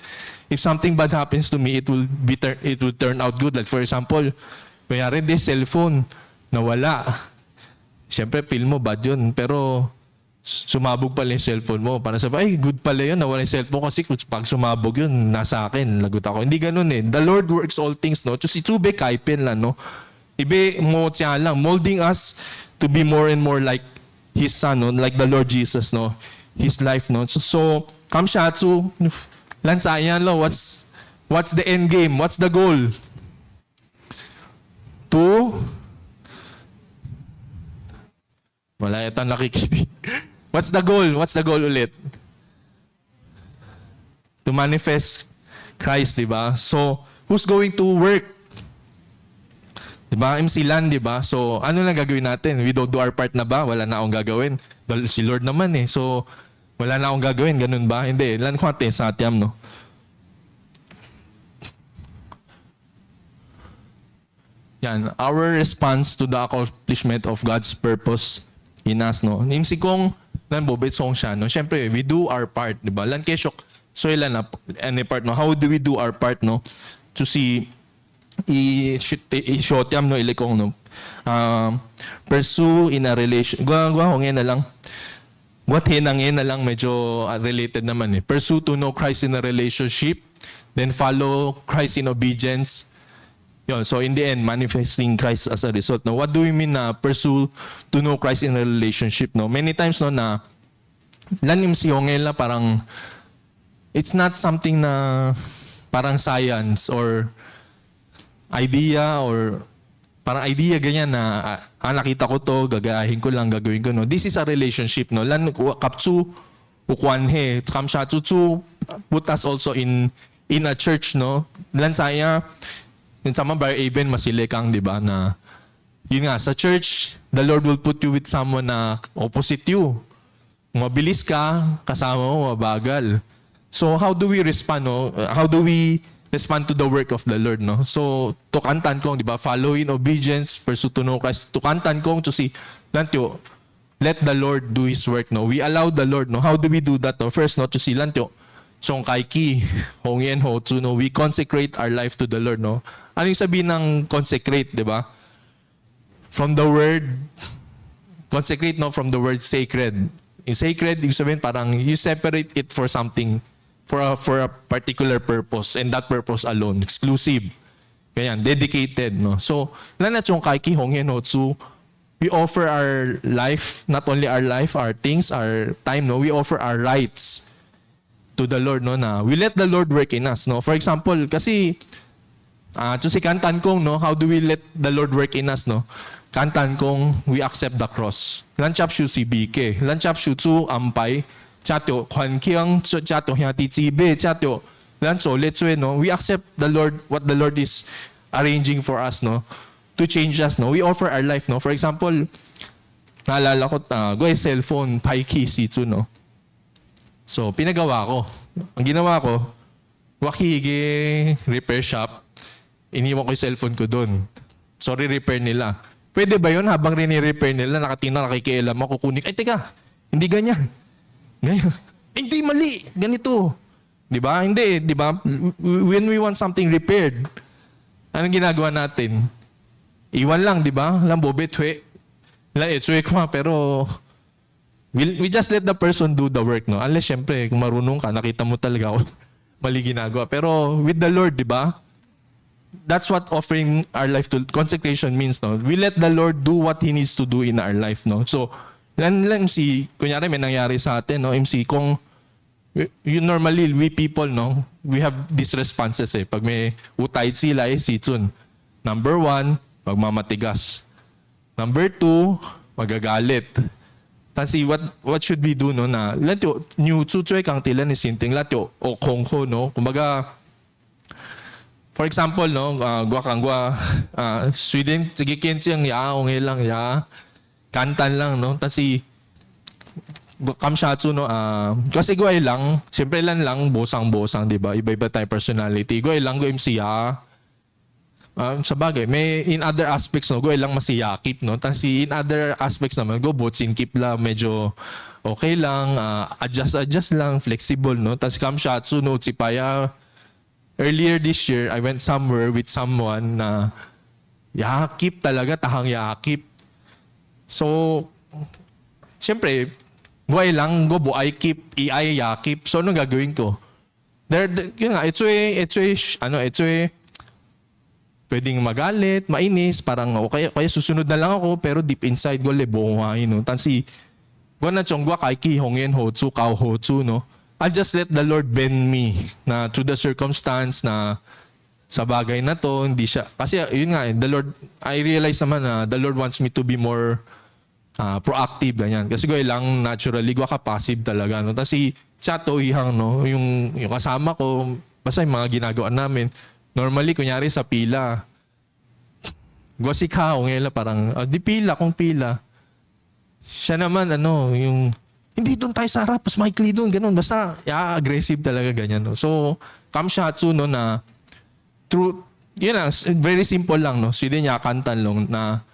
if something bad happens to me, it will turn out good. Like for example, mayroon din cellphone, nawala. Siyempre, feel mo bad yun. Pero, sumabog pala yung cellphone mo. Para sabi, ay, good pala yun, nawala yung cellphone kasi pag sumabog yun, nasa akin, lagot ako. Hindi ganun eh. The Lord works all things, no? So, si Tsube kaipin lang, no? Ibe mo siya lang, molding us to be more and more like His Son, no? Like the Lord Jesus, no? His life, no? So kamshatsu, lansayan lo, what's the end game? What's the goal? Wala yata nakikinig. What's the goal? What's the goal ulit? To manifest Christ, di ba? So, who's going to work? Di ba? MC Lan, di ba? So, ano na gagawin natin? We don't do our part na ba? Wala na akong gagawin. Si Lord naman eh. So, wala na akong gagawin. Ganun ba? Hindi. Lan ko ate sa atyam, no? Yan. Our response to the accomplishment of God's purpose in us, no? Nimsi kong lan bobet song siya, no? Siyempre, we do our part, di ba? Lan kesyok, so ilan na, any part, no? How do we do our part, no? To see i-shotyam no ilikong no pursue in a relation gwa hongin na lang hinangin na lang medyo related naman eh. Pursue to know Christ in a relationship, then follow Christ in obedience. Yun, so in the end manifesting Christ as a result. No, what do we mean na pursue to know Christ in a relationship? No, many times no na lanim si hongel na parang it's not something na parang science or idea or parang idea ganyan na nakita ko to, gagayahin ko lang, gagawin ko, no. This is a relationship, no. Lan kapsu ukwanhe, kamshatsu put us also in a church, no. Lan saya yun sama bar even masilikang, di ba, na yun nga sa church, the Lord will put you with someone na opposite you. Mabilis ka, kasama mo mabagal. So how do we respond, no? How do we respond to the work of the Lord, no? So, tukantan kong, di ba, follow in obedience, pursue to know Christ. Tukantan kong to see, lantyo, let the Lord do His work, no? We allow the Lord, no? How do we do that, no? First, no, to see, lantyo, song kaiki, hongyen ho, to, no? We consecrate our life to the Lord, no? Ano yung sabihin ng consecrate, di ba? From the word, consecrate, no? From the word sacred. In sacred, yung sabihin, parang you separate it for something, for a particular purpose, and that purpose alone, exclusive. Ganyan, dedicated, no? So, lana chong kai ki hong yan, no? So, we offer our life, not only our life, our things, our time, no? We offer our rights to the Lord, no? Na we let the Lord work in us, no? For example, kasi, si kantan kong, no? How do we let the Lord work in us, no? Kantan kong, we accept the cross. Lanchap shu si bike. Lanchap shu tu ampay. Chatyo, kwan kiyang chatyo hiyati tsibe, chatyo, lanso, let's say, no, we accept the Lord, what the Lord is arranging for us, no, to change us, no. We offer our life, no. For example, naalala ko, go cellphone, paiki, sitsu, no. So, pinagawa ko. Ang ginawa ko, wakige repair shop, iniwan ko yung cellphone ko doon. Sorry, repair nila. Pwede ba yun habang rini-repair nila, nakatingin na nakikialam mo, kukunin, ay teka, hindi ganyan. Ngayon, hindi mali, ganito. 'Di ba? Hindi, 'di ba? When we want something repaired, anong ginagawa natin? Iwan lang, 'di ba? Lambo betwe. Etswe ko pero we just let the person do the work, no? Unless syempre kung marunong ka, nakita mo talaga mali ginagawa. Pero with the Lord, 'di ba? That's what offering our life to consecration means, no? We let the Lord do what He needs to do in our life, no? So, lang MC, kunyari may nangyari sa atin, no? MC, kung you normally, we people, no? We have these responses eh. Pag may utay sila eh, sitsun. Number 1, magmamatigas. Number 2, magagalit. Tansi, what should we do, no? Na, latyo, new tsutsui kang tila ni sinting, latyo, o kongko, no? Kumbaga, for example, no? Sweden, sige kentsiyang ya, ongay lang, ya. Kantan lang, no? Kasi, kamshatsu, no? Kasi guay lang, siyempre lang, bosang-bosang, di ba? Iba-iba tayo personality. Guay lang, go MC, sa bagay, may in other aspects, no? Guay lang masiyakip, no? Kasi in other aspects naman, go botsin keep lang, medyo okay lang, adjust lang, flexible, no? Tapos kamshatsu, no? Tsipaya, earlier this year, I went somewhere with someone na yakip talaga, tahang yakip. So, siyempre, buhay lang, go buhay keep, iay yakip. So, anong gagawin ko? Yun nga, ito pwedeng magalit, mainis, parang okay, kaya susunod na lang ako, pero deep inside ko, lebongahin, no? Tansi, gwa na chong gwa kay ki hongyen hotsu, kao hotsu, no? I'll just let the Lord bend me na through the circumstance na sa bagay na to, hindi siya, kasi yun nga, the Lord, I realize naman na the Lord wants me to be more proactive, ganyan. Kasi gawin lang, naturally, gwa ka passive talaga, no? Kasi siya to, ihang, no? Yung kasama ko, basta yung mga ginagawa namin. Normally, kunyari sa pila, gwa si Kao, ngayon parang, di pila, kung pila. Siya naman, yung, hindi doon tayo sa harap, mas maikli doon, ganun. Basta, aggressive talaga, ganyan. No? So, kamshatsu, no, na, true, yun lang, very simple lang, no? Sila niya kantan lang na,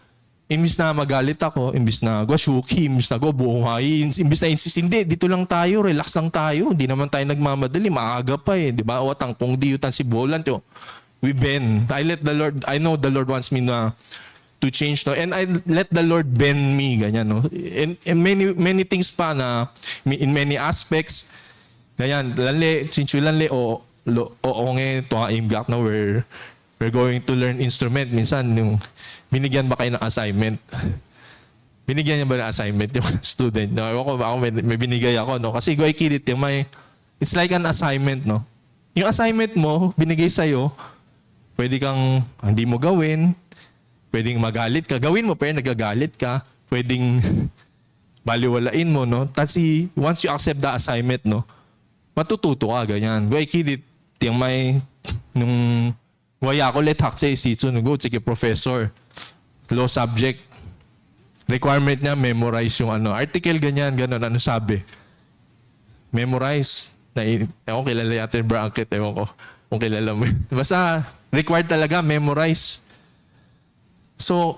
imbis na magalit ako, imbis na gwa shuki, imbis na gwa buhay, imbis na insist, hindi, dito lang tayo, relax lang tayo, hindi naman tayo nagmamadali, maaga pa eh, di ba? O tangkong diyutan si Bolan, we bend. I know the Lord wants me na to change, no? And I let the Lord bend me, ganyan, no? And many things pa na, in many aspects, ganyan, lanle, sinchulanle, o nge, tuwa imbak na, we're going to learn instrument. Minsan, yung, binigyan ba kayo ng assignment? Binigyan niya ba ng assignment yung student? No, ako may binigay ako, no? Kasi go ikilit yung it's like an assignment, no? Yung assignment mo, binigay sa'yo, pwede kang hindi mo gawin, pwedeng magalit ka. Gawin mo, pero nagagalit ka. Pwedeng baliwalain mo, no? Tapos once you accept the assignment, no? Matututo ka, ganyan. Go ikilit yung nung waya ko let hakse isitsu nugo sige professor law subject requirement niya memorize yung article ganyan ano sabi memorize na ako kilala yata yung bracket ewan ko kung kilala mo basta required talaga memorize so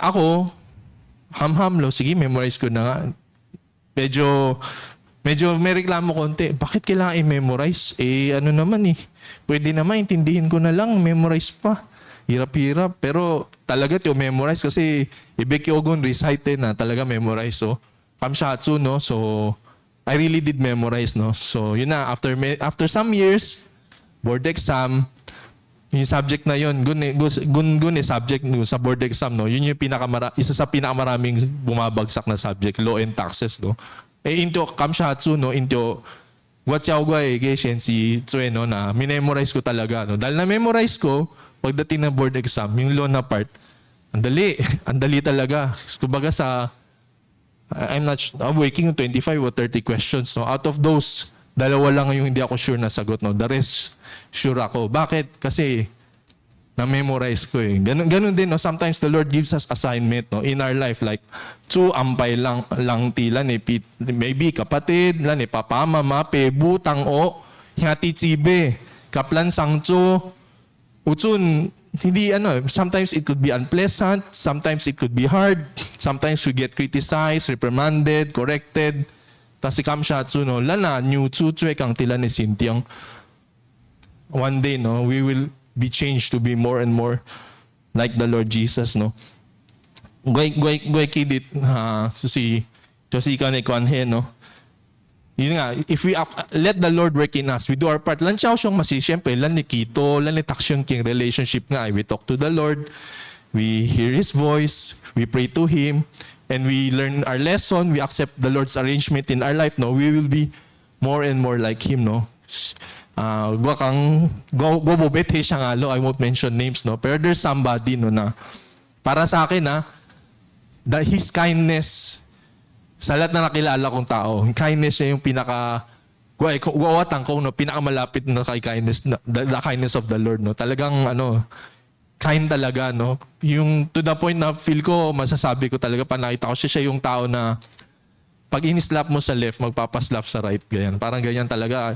ako ham-ham lo sige memorize ko na nga medyo may reklamo konti bakit kailangan i-memorize naman pwede naman, intindihin ko na lang, memorize pa. Hirap-hirap. Pero talaga memorize kasi ibeki ogon recite na talaga memorize. So, kamshatsu, no? So, I really did memorize, no? So, yun na. After some years, board exam, yung subject na yun, gun subject no, sa board exam, no? Yun yung isa sa pinakamaraming bumabagsak na subject, law and taxes, no? Into kamshatsu, no? Into what siya ko si Tsue, no, na minemorize ko talaga. No? Dahil na-memorize ko, pagdating ng board exam, yung law na part, ang dali talaga. Kumbaga I'm waking 25 or 30 questions. No? Out of those, 2 lang yung hindi ako sure na sagot. No? The rest, sure ako. Bakit? Kasi, na-memorize ko eh. Ganun din, no? Sometimes the Lord gives us assignment, no? In our life. Like, ampay lang tilan eh. Maybe kapatid, lan eh, papa, mama, pebu, tang-o, hati tsibe, kaplan sangcho, utsun, hindi sometimes it could be unpleasant, sometimes it could be hard, sometimes we get criticized, reprimanded, corrected. Tas si kamshatsu, no? Lana, new tsutsue kang tilan ni Sintiang. One day, no? We will be changed to be more and more like the Lord Jesus, no? Gway kidit si ka ni Kwanhe, no? Yun nga, if we let the Lord work in us, we do our part. Lan siya siyang siyempre, lan ni Kito, lan ni Taksyong king relationship nga. We talk to the Lord, we hear His voice, we pray to Him, and we learn our lesson, we accept the Lord's arrangement in our life, no? We will be more and more like Him, no? Bobete siya nga lo, I won't mention names, no? Pero there's somebody, no, na para sa akin, His kindness sa lahat na nakilala kong tao, kindness niya yung pinakamalapit na kay kindness, the kindness of the Lord, no? Talagang kind talaga, no? Yung to the point na feel ko, masasabi ko talaga, nakita ko siya yung tao na pag in-slap mo sa left, magpapaslap sa right, ganyan. Parang ganyan talaga.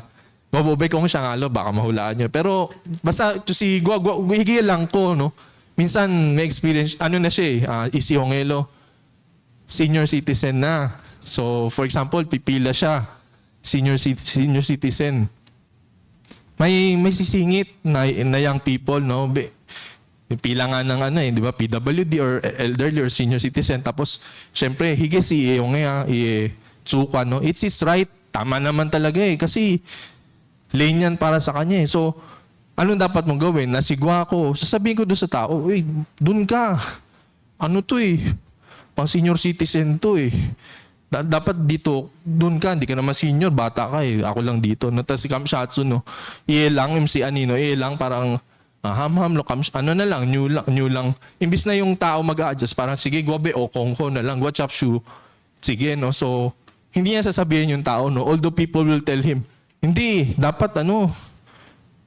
Mabobay kong siya nga, baka mahulaan niyo. Pero basta higil lang ko, no? Minsan may experience, na siya Isi Hongelo, senior citizen na. So, for example, pipila siya, senior citizen. May sisingit na young people, no? Pila nga ng di ba, PWD or elderly or senior citizen. Tapos, syempre, higit si Tsuka, no? It's his right. Tama naman talaga kasi lane yan para sa kanya eh. So, anong dapat mong gawin? Nasigwa ko. Sasabihin ko doon sa tao, doon ka. Pang senior citizen to eh. Dapat dito, doon ka. Hindi ka naman senior, bata ka eh. Ako lang dito. No? Tapos si kamshatsu, no? Lang, MC Anino, lang parang ham-ham, no? Na lang, new lang. Imbis na yung tao mag-a-adjust, parang sige, gwabe o kongko na lang, what's up, shoe? Sige, no? So, hindi niya sasabihin yung tao, no? Although people will tell him, hindi, dapat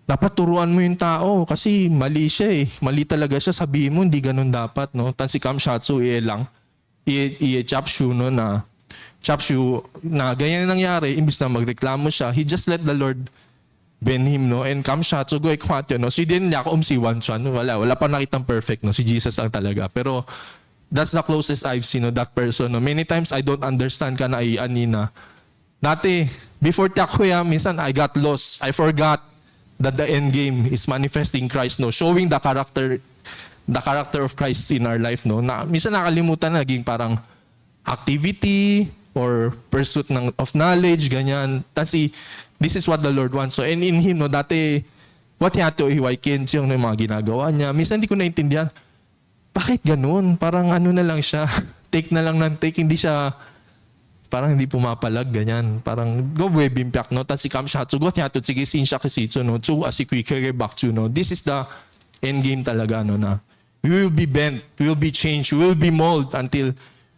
dapat turuan mo yung tao kasi mali siya eh. Mali talaga siya. Sabihin mo, hindi ganun dapat, no? Tan si Kamshatsu, lang. Chapshu, no, na Chapshu, na ganyan na nangyari, imbis na magreklamo siya, he just let the Lord bend him, no? And Kamshatsu, go ekwatyo, no? So, hindi niya ako si Wanchuan. Wala pa nakitang perfect, no? Si Jesus lang talaga. Pero, that's the closest I've seen, no? That person, no? Many times, I don't understand ka na anina. Dati, before Takhuya, minsan, I got lost. I forgot that the end game is manifesting Christ, no? Showing the character of Christ in our life, no? Na minsan nakalimutan na naging parang activity or pursuit of knowledge, ganyan. Kasi this is what the Lord wants. So, and in Him, no, dati, what he had to iwaikin yung mga ginagawa niya. Minsan hindi ko naintindihan. Bakit ganun? Parang ano na lang siya. Take na lang ng take. Hindi siya parang hindi pumapalag, ganyan. Parang go webimpiak, no? Tapos si Kamshatsu, go tiyato, sige, sinsya kisitsu, no? Tsu, asikwikere bakchu, no? This is the end game talaga, no? Na we will be bent, we will be changed, we will be molded until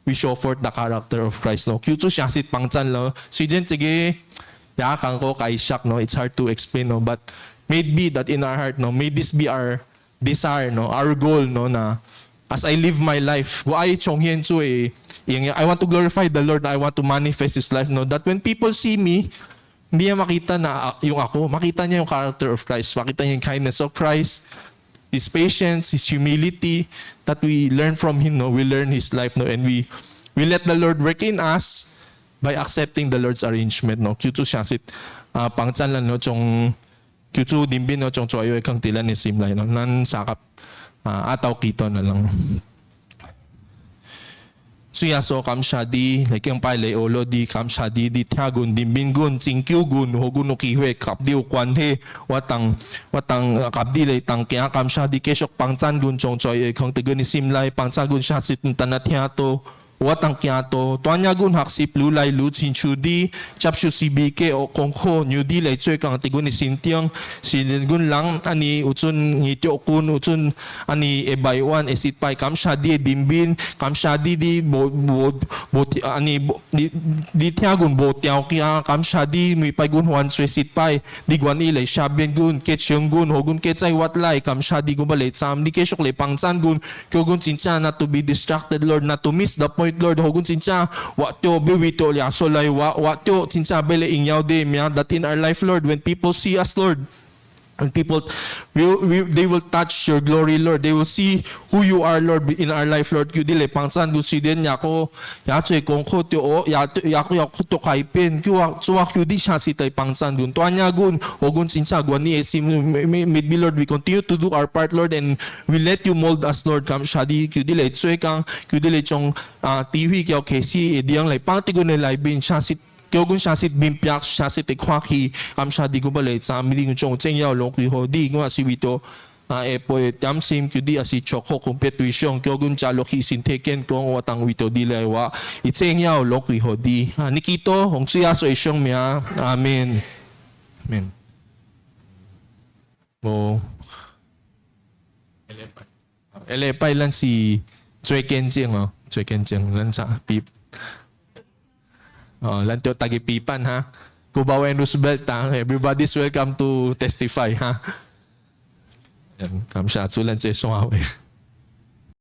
we show forth the character of Christ, no? Kyutsu siya sit pangchan, no? Si Jen, sige, yakang ko kay Shak, no? It's hard to explain, no? But may it be that in our heart, no? May this be our desire, no? Our goal, no? Na as I live my life, I want to glorify the Lord. I want to manifest His life. No, that when people see me, hindi niya makita na yung ako. Makita niya yung character of Christ. Makita niya yung kindness of Christ, His patience, His humility, that we learn from Him. No, we learn His life. No, and we let the Lord work in us by accepting the Lord's arrangement. No, kyutu siya sit pangchan lang no chong kyutu dimbin no chong choyo kang tilan ni simlay no nan sakap. Ataw kito na lang. Suyaso kamshadi, like yung palay olo di kamshadi di tiagun dimbingun singkyugun hogun ukihwe kapdi ukwanhe watang kapdi lay tang kaya kamshadi kesok pangchan gun chong choy kang tigun ni simlay pangchan gun shasit tanatyato watang kyato tuanya gun haksip lulay lutsin chudi chapshu sibike o kongho nyudi lay choy kang tigun ni sintiang silingun lang ani utsun ngityo kun utsun ani ebaywan esitpay kamshadi dimbin kamshadi di di tiagun botiaw kya kamshadi mi paygun huan sitpay di gwan ilay shabyen gun ketsyong gun hogun ketsay watlay kamshadi gun balay sam di kesyok lay pangsan gun kyogun sincha not to be distracted Lord, not to miss the point Lord, hogun sincha watyo biwito liya solay watyo sincha bele ingyaw de mya that in our life Lord, when people see us Lord, when people they will touch your glory Lord, they will see who you are Lord in our life Lord. Kudile pangsan gu siden yako yacho kong khotyo o yako to kaipin kyu suwa kyudi sha sitay pangsan gun tuanya gun ogun sinsa gwani esim maybe Lord, we continue to do our part Lord, and we let you mold us Lord. Kam shadi kudile tsue kang kudile chong TV kyo kesi ediang lay pangtigo ne lay bin sha sit kyogun shasit bimpyak shasit ekwaki shadi gubalay sa amili ng chong tsengyaw long kuho di nga siwito epo tamsim kyudi asi chokho competition kyogun chalo ki sinteken kong watang wito dilaywa itsengyaw long kuho di nikito hong suyaso isyong mya amen amen mo elepay lang si Choi Kenjing Choi Kenjing lan sa pip lanto tagipipan ha. Cubao and Roosevelt ha. Everybody's welcome to testify ha. Yan, kamshatsu lan sa isong